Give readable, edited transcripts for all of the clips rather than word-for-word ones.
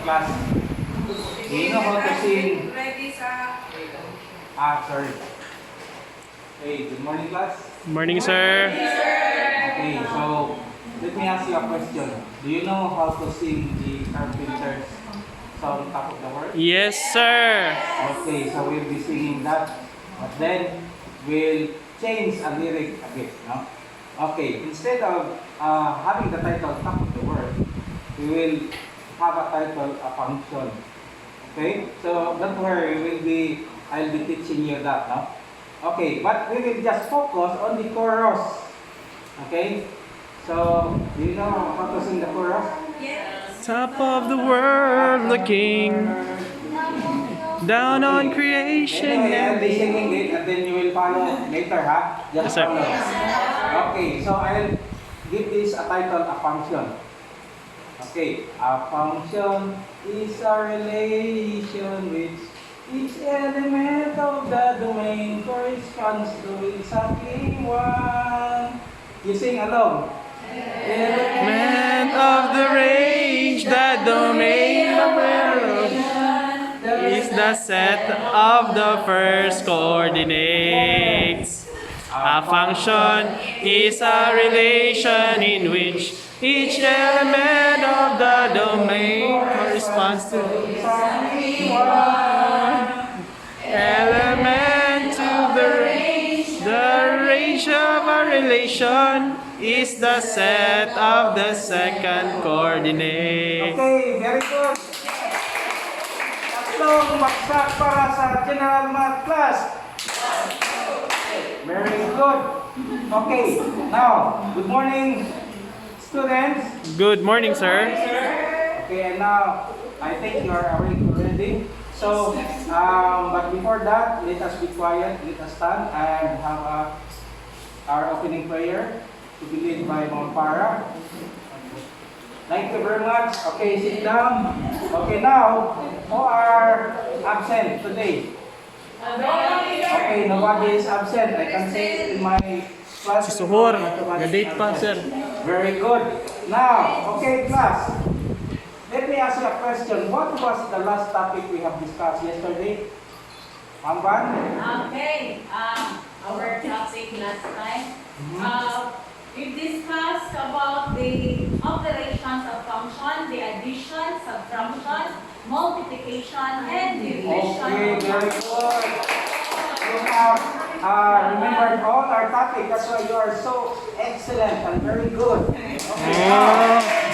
class? Do you know how to sing? Sorry. Hey, good morning, class. Morning, sir. Okay, so let me ask you a question. Do you know how to sing the Carpenter's song Top of the World? Yes, sir. Okay, so we'll be singing that, but then we'll change a lyric a bit, no? Okay, instead of having the title Top of the World, we will have a title, a function. Okay, so don't worry, I'll be teaching you that, no? Okay, but we will just focus on the chorus. Okay, so do you know how to sing the chorus? Top of the world, looking down on creation. Anyway, I'll be singing it and then you will follow later, ha? Just Yes, sir. follow. Okay, so I'll give this a title, a function. Okay, a function is a relation which each element of the domain corresponds to exactly one. You sing along. Man of the range, the domain of whereof is the set of the first coordinates. A function is a relation in which each element of the domain corresponds to element to the range. The range of a relation is the set of the second coordinate. Okay, very good. Tatlong baksak para sa general math class. Very good. Okay, now, good morning, students. Good morning, sir. Okay, and now, I think you are awake already. So, but before that, let us be quiet, let us stand and have our opening prayer to be led by Mount Para. Thank you very much. Okay, sit down. Okay, now, who are absent today? Okay, nobody is absent. I can say it in my class. Si Suhor, ga-date pa, sir. Very good. Now, okay, class. Let me ask you a question. What was the last topic we have discussed yesterday? Ma'am Van? Okay, our topic last time. We discussed about the operations of function, the addition, subtraction, multiplication, and division. Okay, very good. You have remembered all our topic. That's why you are so excellent and very good. Okay,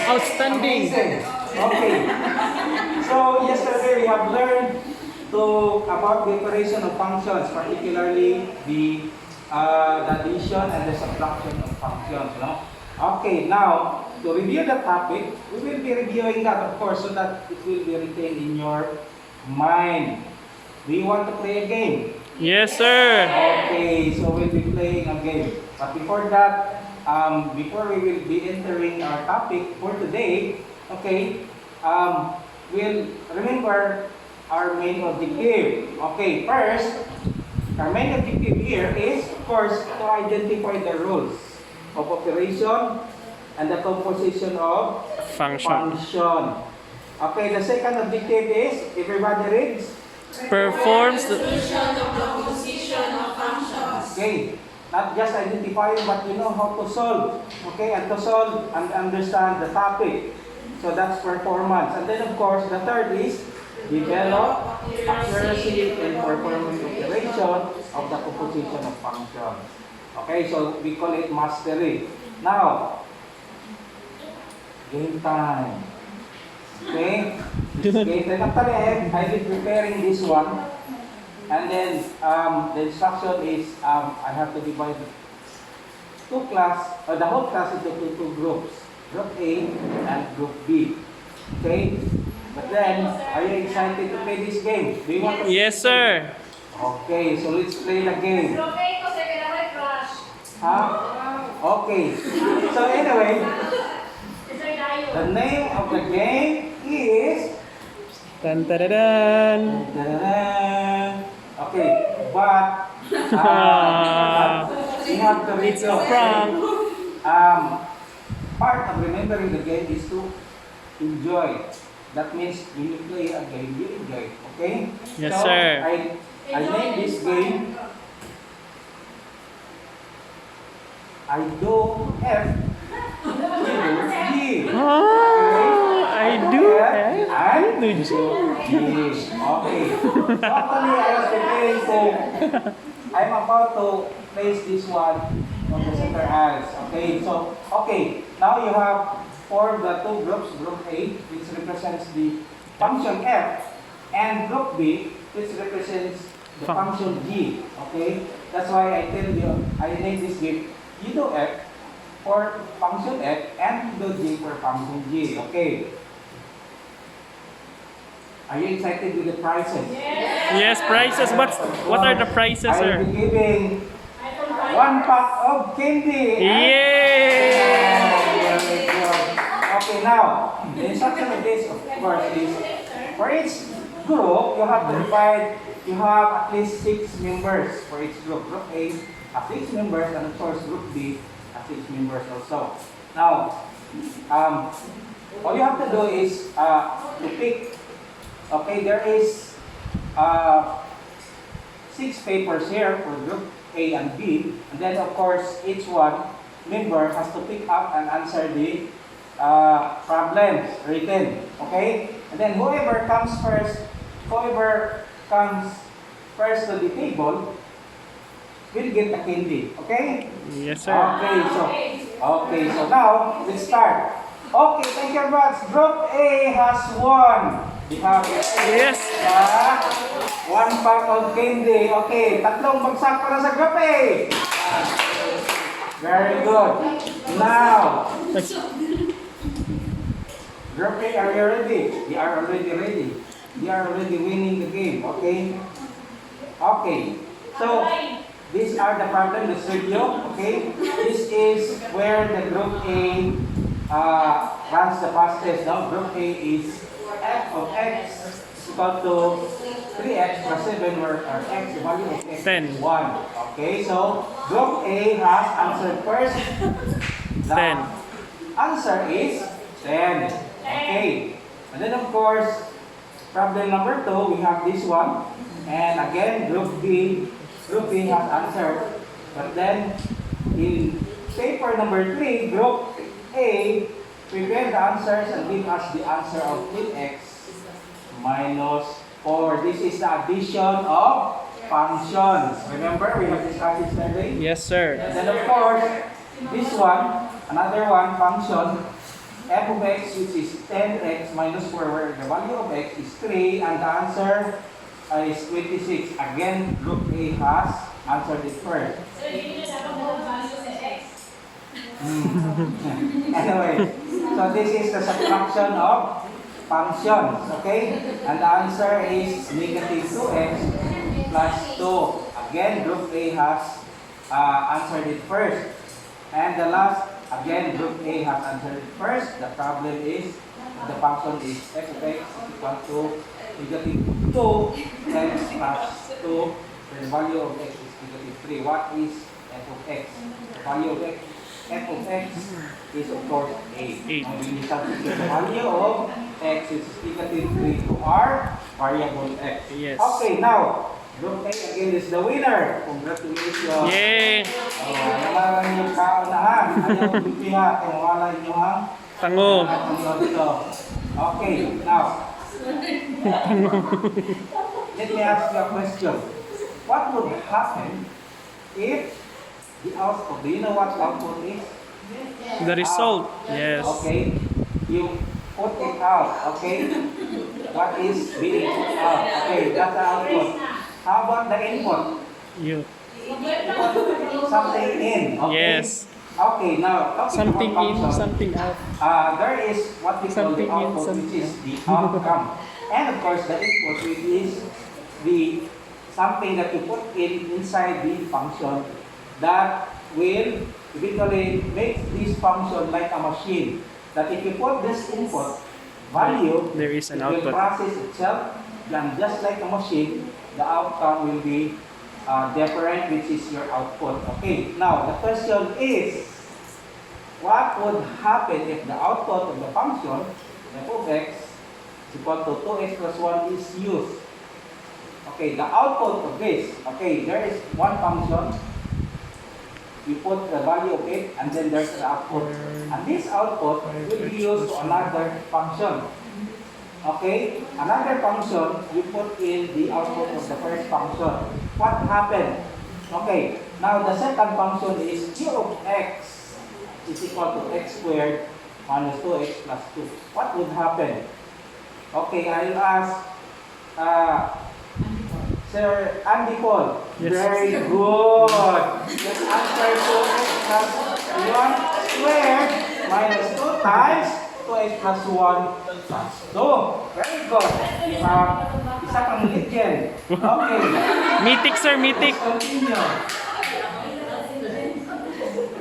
Outstanding. amazing. Okay. So yesterday we have learned about the operation of functions, particularly the addition and the subtraction of functions. No? Okay, now to review the topic, we will be reviewing that, of course, so that it will be retained in your mind. Do you want to play a game? Yes, sir. Okay, so we'll be playing a game. But before that, before we will be entering our topic for today, okay, we'll remember our main objective. Okay, first, our main objective here is, of course, to identify the rules of operation and the composition of Function. Okay, the second objective is, everybody reads? Performs the Okay, not just identifying, but you know how to solve. Okay, and to solve and understand the topic. So that's performance. And then of course, the third is develop accuracy in performing operation of the composition of function. Okay, so we call it mastery. Now, game time. Okay? Game time. Actually, I've been preparing this one. And then the instruction is I have to divide the whole class into two groups. Group A and Group B. Okay? But then, are you excited to play this game? Do you want to? Yes, sir. Okay, so let's play the game. Huh? Okay. So anyway, the name of the game is... Tan tararan. Okay, but you have to read It's a prank. part of remembering the game is to enjoy. That means when you play a game, you enjoy. Okay? Yes, So, sir. I name this game I do F, you do G. Oh, I do F have and to G. Okay. Totally, I was preparing to, I'm about to place this one on the center as. Okay, so, okay. Now you have formed the two groups, Group A, which represents the function F, and Group B, which represents the function G. Okay? That's why I tell you, I name this game, you do F for function F and you do G for function G. Okay? Are you excited with the prices? Yes, prices. What are the prices, I will sir? be giving one pack of candy. Yay! Very good. Okay, now, the instruction of this, of course, is for each group, you have to divide, you have at least 6 members for each group. Group A has 6 members, and of course, Group B has 6 members also. Now, all you have to do is to pick, okay, there is 6 papers here for Group A and B, and then of course, each one member has to pick up and answer the problems written, okay? And then whoever comes first to the table will get a candy, okay? Yes, sir. Okay, so now let's start. Okay, thank you very much. Group A has won. We have Yes. one pack of candy. Okay, tatlong bagsak para sa Group A. Very good. Now, Group A, are you ready? We are already ready. We are already winning the game, okay? Okay. So, these are the problems, let's review, okay? This is where the Group A runs the fastest. Now, Group A is f of x is equal to 3x plus 7, where our x, the value of x 10. is 1. Okay, so Group A has answered first. The 10. answer is 10. Okay. And then of course, problem number 2, we have this one. And again, Group B has answered. But then, in paper number 3, Group A prepare the answers and give us the answer of 8x minus 4. This is the addition of functions. Remember, we have discussed this earlier? Yes, sir. And then of course, this one, another one, function, f of x, which is 10x minus 4, where the value of x is 3, and the answer is 26. Again, Group A has answered it first. So you need to have a whole value sa x. Anyway, so this is the subtraction of functions, okay? And the answer is negative 2x plus 2. Again, Group A has answered it first. And the last, again, Group A has answered it first. The problem is, the function is f of x equal to negative 2x plus 2. The value of x is negative 3. What is f of x? The value of f of x is of course 8. 8. And we substitute the value of x, which is negative 3, to our variable x. Yes. Okay, now, Group A again is the winner. Congratulations. Yay! Nalaman yung kaunahan. Ayaw bibiha. Kaya wala nyo ang Tango. Okay, now. Let me ask you a question. What would happen if the output, do you know what output is? The result. Yes. Okay, you put it out, okay? What is being put out? Okay, that's the output. How about the input? You. Put something in, okay? Yes. Okay, now, talking Something about in, function, something out. there is what we call Something the in, output, something which is the outcome. And of course, the input, which is the something that you put inside the function that will eventually make this function like a machine. That if you put this input value, There is an it will output. process itself, and just like a machine, the outcome will be different, which is your output. Okay, now the question is, what would happen if the output of the function, f of x, is equal to 2x plus 1 is used. Okay, the output of this, okay, there is one function. You put the value of it, and then there's the output. And this output will be used to another function. Okay, another function, you put in the output of the first function. What happened? Okay, now the second function is g of x is equal to x squared minus 2x plus 2. What would happen? Okay, I'll ask Sir Andy Paul. Yes. Very good. Let's answer 2x plus 1 squared minus 2 times 2x plus 1 plus 2. Very good. You have isa pang legend. Okay. Mythic, sir, mythic. Let's continue.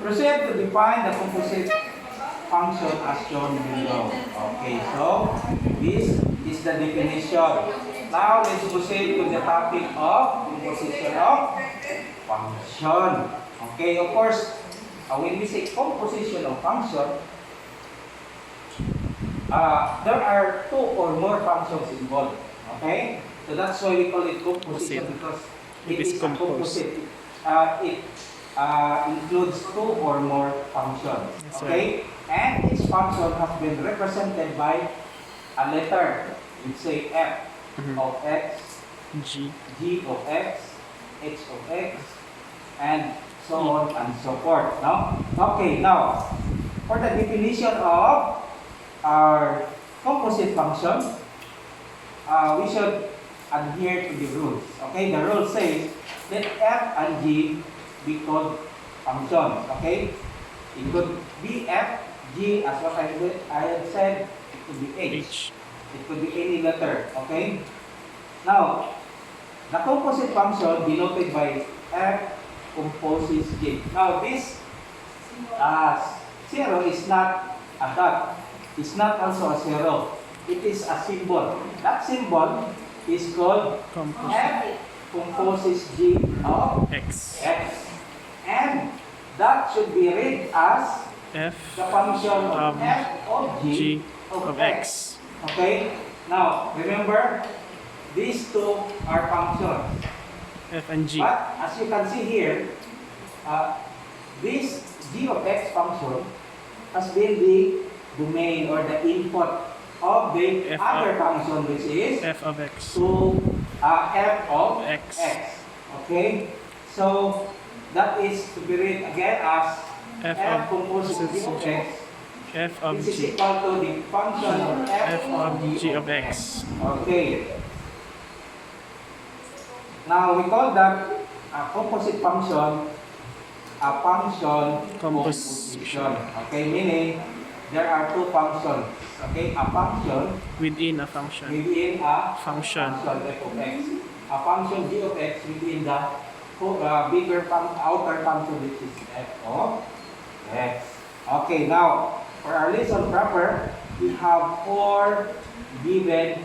Proceed to define the composite function as shown below. Okay, so this is the definition. Now let's proceed to the topic of composition of function. Okay, of course, when we say composition of function, there are two or more functions involved. Okay, so that's why we call it composition, because it is a composite. It includes two or more functions. Yes, Okay, and each function has been represented by a letter. We say f of x, G. g of x, h of x, and so on and so forth. No? Okay, now, for the definition of our composite function, we should adhere to the rules. Okay, the rule says that f and g be called functions. Okay, it could be f, g, as what I had said, it could be h. It could be any letter. Okay, now the composite function denoted by f composes g. Now this zero is not a dot. It's not also a zero. It is a symbol. That symbol is called f composes g of X. x. And that should be read as F the function of of f of G g of X. Okay? Now, remember, these two are functions. F and G. But as you can see here, this g of x function has been the domain or the input of the F other of- function, which is F of X. to f of X. Okay? So, that is to be read again as F f of composes g of x. F of This is G. equal to the function of F of G of X. Okay. Now we call that a composite function a function composition. Okay, meaning there are two functions. Okay, a function Within a function. within a Function. f of x. A function g of x within the bigger outer function, which is f of x. Okay, now for our lesson proper, we have four given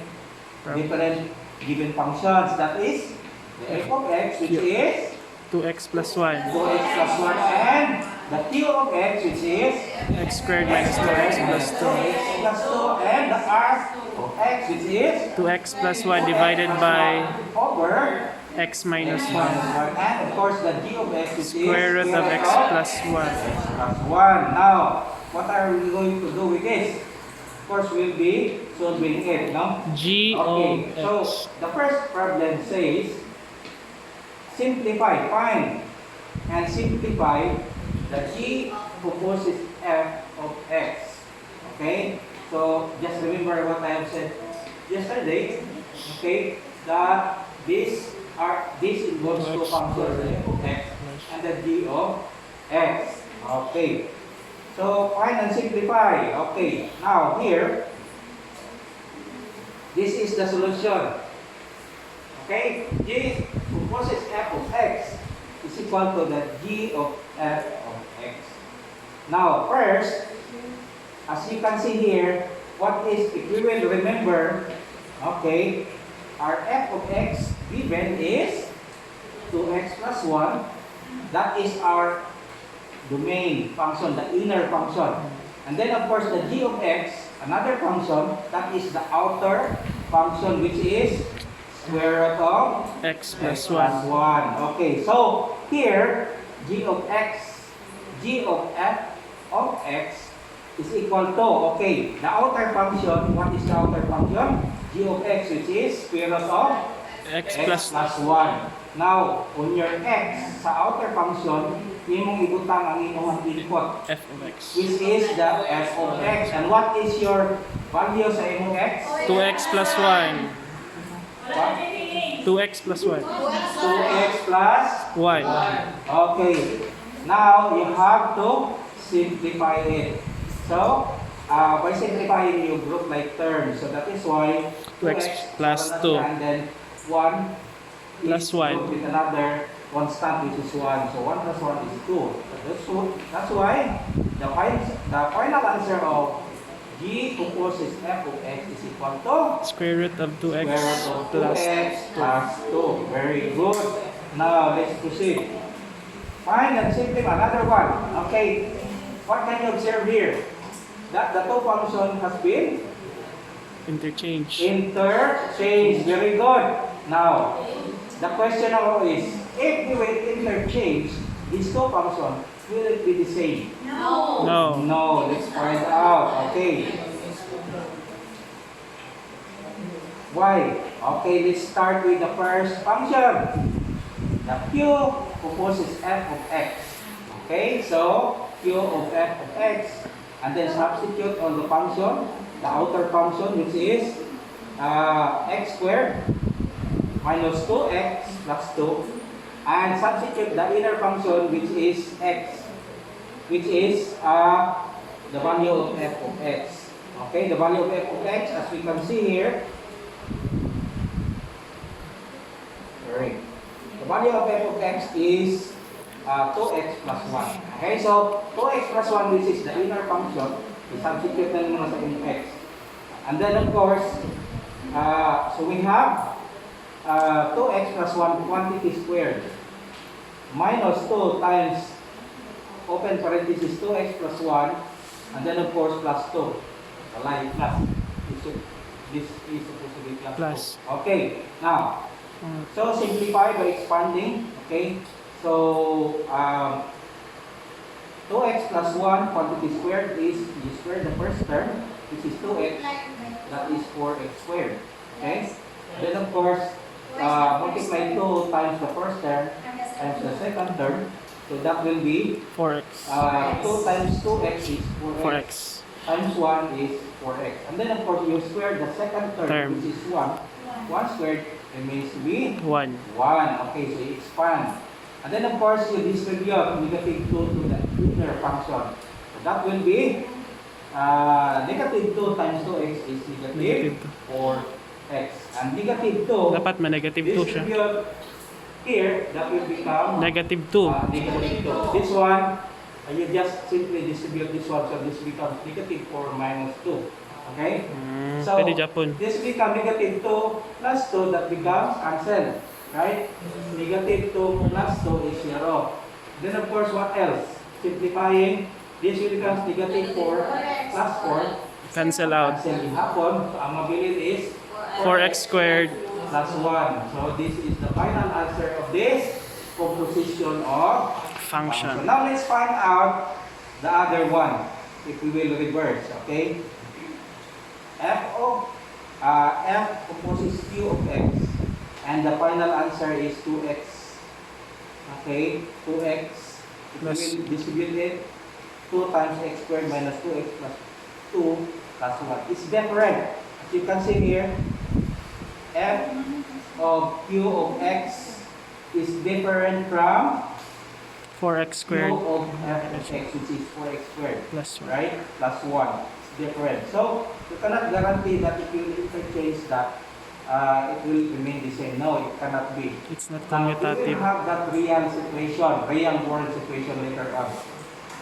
different given functions. That is the f of x, which is 2x plus 1. 2x plus 1, and the q of x, which is X squared minus 2x plus 2. 2x plus 2, and the r of x, which is 2x plus 1 divided by over x minus 1. and of course the g of x, which Square root is of x plus 1. plus 1. Now, what are we going to do with this? Of course, we'll be solving it, no? G Okay, of so x. the first problem says, simplify, find, and simplify the g composes f of x. Okay, so just remember what I have said yesterday. Okay, that this involves two functions, the f of x and the g of x. Okay, so find and simplify. Okay, now here, this is the solution. Okay, g composes f of x is equal to the g of f of x. Now, first, as you can see here, what is, if we will remember, okay, our f of x given is 2x plus 1. That is our domain function, the inner function. And then, of course, the g of x another function, that is the outer function, which is square root of X x plus plus 1. 1. Okay, so here, g of f of x is equal to, okay, the outer function, what is the outer function? G of x, which is square root of X x plus plus 1. Now, on your x, sa outer function, imong ibutang ang imong input, F of X. which is the f of x. And what is your value sa imong x? 2X plus 1. What? 2X plus 1. 2x plus 1. Okay. Now, you have to simplify it. So, by simplifying, you group like terms. So, that is why 2x plus 2. and then 1 Plus is 1. grouped with another constant, which is 1. So, 1 plus 1 is 2. That's why the final answer of g composes f of x is equal to Square root of 2X square root of plus 2x plus 2. Very good. Now, let's proceed. Fine, and simplify another one. Okay, what can you observe here? That the two function has been interchange. interchanged. Very good. Now, the question now is, if we will interchange these two functions, will it be the same? No. No, let's find out. Okay. Why? Okay, let's start with the first function. The q composes f of x. Okay, so q of f of x, and then substitute on the function, the outer function, which is x squared minus 2x plus 2, and substitute the inner function, which is x, which is the value of f of x. Okay, the value of f of x, as we can see here, right. The value of f of x is 2x plus 1. Okay, so 2x plus 1, which is the inner function, is substitute na muna sa inyong x. And then of course, so we have 2x plus 1 quantity squared minus 2 times open parenthesis 2x plus 1, and then of course plus 2. The line plus. This is supposed to be plus 2. Okay, now, so simplify by expanding. Okay, so 2x plus 1 quantity squared is g squared, the first term, which is 2x, that is 4x squared. Okay, then of course, multiply 2 times the first term times the second term, so that will be 4X. 2 times 2x is 4x, 4X. times 1 is 4x. And then of course, you square the second term, which is 1. 1 squared remains to be 1. 1. Okay, so you expand. And then of course, you distribute negative 2 to the inner function. So that will be negative 2 times 2x is negative 4x. And negative 2, Dapat ma-negative 2 siya. distribute here, that will become Negative 2. negative 2. This one, you just simply distribute this one, so this becomes negative 4 minus 2. Okay? So, Pwede Japon. this becomes negative 2 plus 2, that becomes cancel. Right? Negative 2 plus 2 is 0. Then of course, what else? Simplifying, this will become negative 4 plus 4. Cancel out. Cancel hapon. So, ang mabilis is 4X squared. plus 1. So, this is the final answer of this composition of function. Function. Now, let's find out the other one, if we will reverse. Okay? F composes q of x, and the final answer is 2x. Okay? 2x. If we will distribute it, 2 times x squared minus 2x plus 2 plus 1. It's different. As you can see here, f of q of x is different from 4X squared q of f of x, which is 4x squared, plus 1. right? Plus 1. It's different. So, you cannot guarantee that if you interchange that, it will remain the same. No, it cannot be. It's not Now, we will commutative. have that real situation, real world situation later on.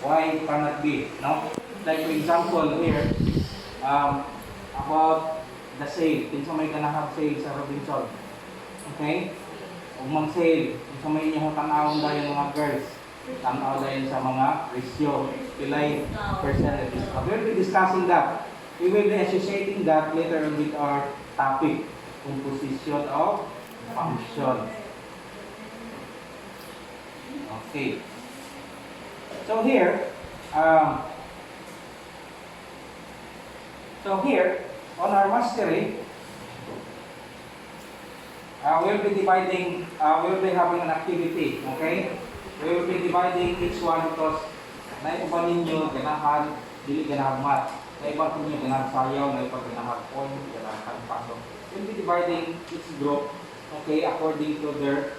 Why it cannot be? No? Like for example here, about the sale. Kinsa may ganahang sale sa Robinson. Okay? Kung mag-sale, kinsa may inyong tanawon dahil mga girls. Tanaw dahil sa mga ratio, pilay percentages. We will be discussing that we will be associating that later on with our topic, composition of function. Okay. So here, on our mastery, we'll be dividing, we'll be having an activity, okay? We will be dividing each one because naiba ninyo, ganahan, dili ganahan math. Naiba ninyo, ganahan sayaw, naiba ganahan point, ganahan paso. We'll be dividing each group, okay, according to their,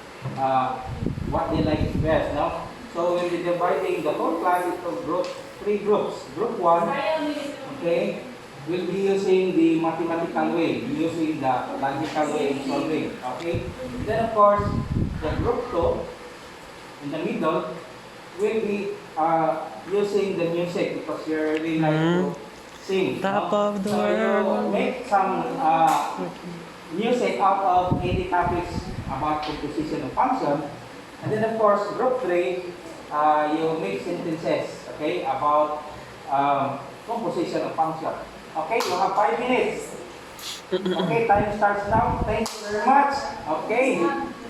what they like best, no? So we'll be dividing the whole class into three groups. Group 1, okay, we'll be using the mathematical way, using the logical way of solving, okay? Then of course, the group 2, in the middle, will be using the music because you really like to sing. Top no? of the So world. you make some music out of any topics about composition of function. And then of course, group 3, you make sentences, okay, about composition of function. Okay, you have 5 minutes. Okay, time starts now. Thank you very much. Okay,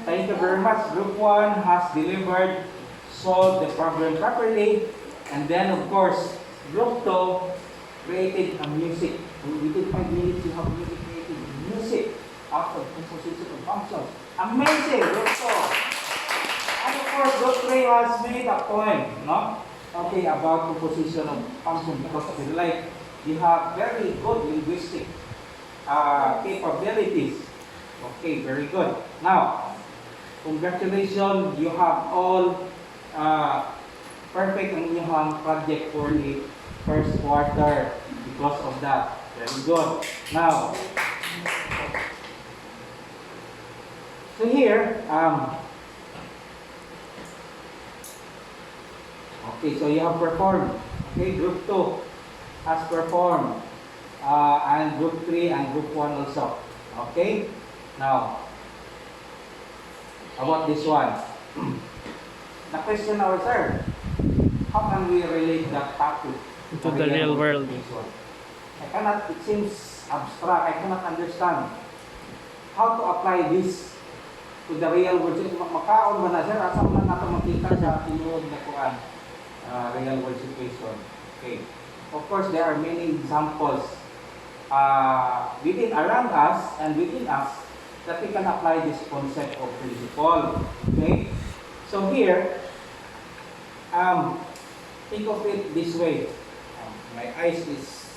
thank you very much. Group 1 has delivered, solved the problem properly. And then of course, group 2 created a music. Within 5 minutes, you have really created music out of composition of functions. Amazing, group 2. And of course, group 3 has made a poem, no? Okay, about composition of function because of the like. You have very good linguistic capabilities. Okay, very good. Now, congratulations, you have all perfect ang inyong project for the first quarter because of that. Very good. Now, so here, okay, so you have performed. Okay, group 2 has performed. And group 3 and group 1 also. Okay? Now, about this one. The question ourselves, how can we relate that topic To the real world. situation? I cannot, it seems abstract, I cannot understand how to apply this to the real world. So, makaon ba na sir? Asa mo na nato makita sa tinuod na kuan real world situation. Okay. Of course, there are many examples within around us and within us that we can apply this concept of principle. Okay? So here, think of it this way. My eyes is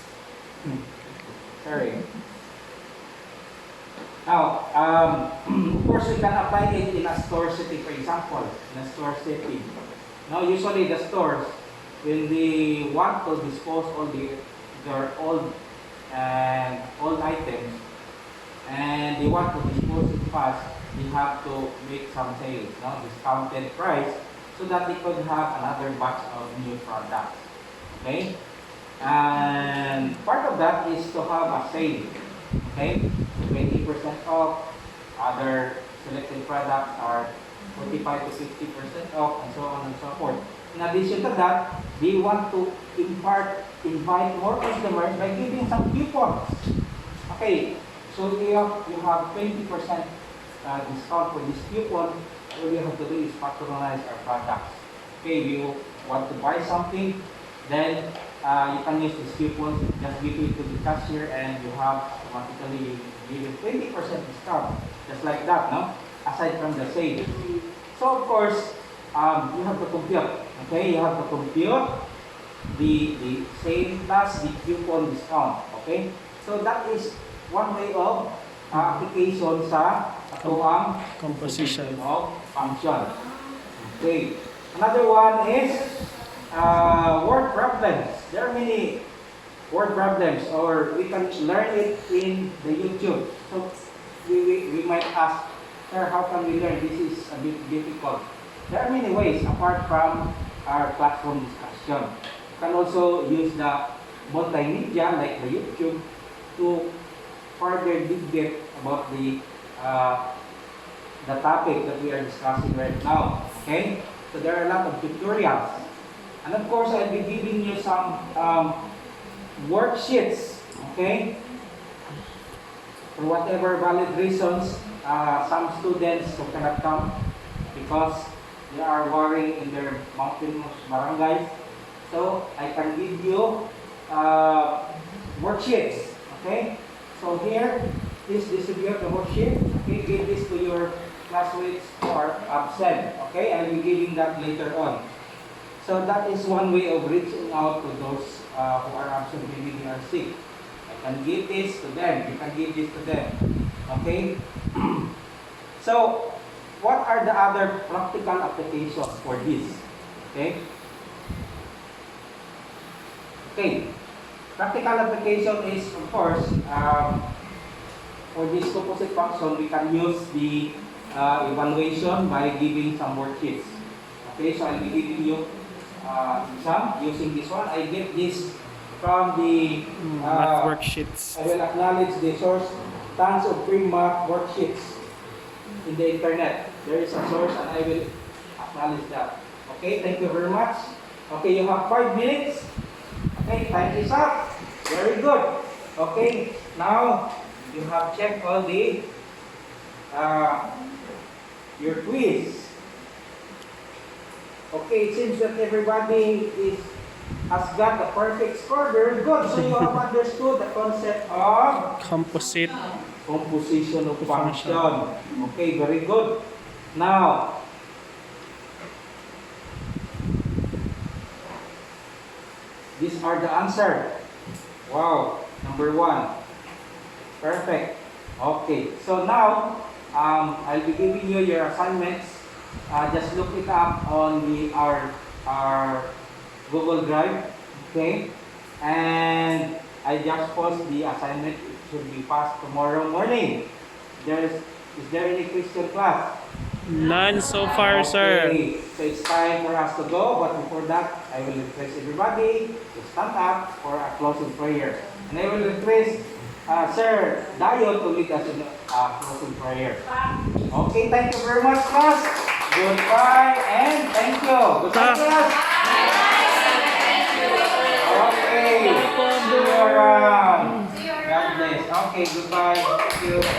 sorry. Now, of course, we can apply it in a store setting, for example, in a store setting. Now, usually the stores, when they want to dispose all their old items and they want to dispose it fast, they have to make some sales, no? Discounted price, so that they could have another batch of new products. Okay? And part of that is to have a sale. Okay? 20% off, other selected products are 45 to 50% off, and so on and so forth. In addition to that, they want to invite more customers by giving some coupons. Okay, so you have 20% discount for this coupon. All you have to do is patronize our products. Okay, you want to buy something, then you can use this coupon, just give it to the cashier, and you have automatically given 20% discount, just like that, no? Aside from the sale. So of course, you have to compute. Okay, you have to compute the sale plus the coupon discount. Okay, so that is one way of application sa atuang Composition. of function. Okay, another one is word problems. There are many word problems, or we can learn it in the YouTube. So we might ask, sir, how can we learn? This is a bit difficult. There are many ways apart from our classroom discussion. You can also use the multimedia like the YouTube to further dig about the topic that we are discussing right now. Okay? So there are a lot of tutorials. And of course, I'll be giving you some worksheets. Okay? For whatever valid reasons, some students who cannot come because they are worrying in their mountainous barangays. So I can give you worksheets. Okay? So here, please distribute the worksheet. Okay, give this to your classmates who are absent. Okay, I'll be giving that later on. So that is one way of reaching out to those who are absent, maybe they are sick. I can give this to them. You can give this to them. Okay? So, what are the other practical applications for this? Okay? Okay. Practical application is, of course, for this composite function, we can use the evaluation by giving some worksheets. Okay, so I'll be giving you exam using this one. I get this from the Math worksheets. I will acknowledge the source. Tons of free math worksheets in the internet. There is a source and I will acknowledge that. Okay, thank you very much. Okay, you have 5 minutes. Okay, time is up. Very good. Okay, now you have checked all the your quiz. Okay, it seems that everybody has got the perfect score. Very good. So you have understood the concept of Composite. composition of function. Okay, very good. Now, these are the answer. Wow, number 1. Perfect. Okay, so now I'll be giving you your assignments. Just look it up on our Google Drive. Okay, and I just post the assignment. It should be passed tomorrow morning. Is there any question, class? None so far, sir. Okay, so it's time for us to go, but before that, I will request everybody to stand up for a closing prayer. And I will request Sir Dayo to lead us in a closing prayer. Okay, thank you very much, class. Goodbye and thank you. Goodbye, class. Okay, see you around. God bless. Okay, goodbye. Thank you.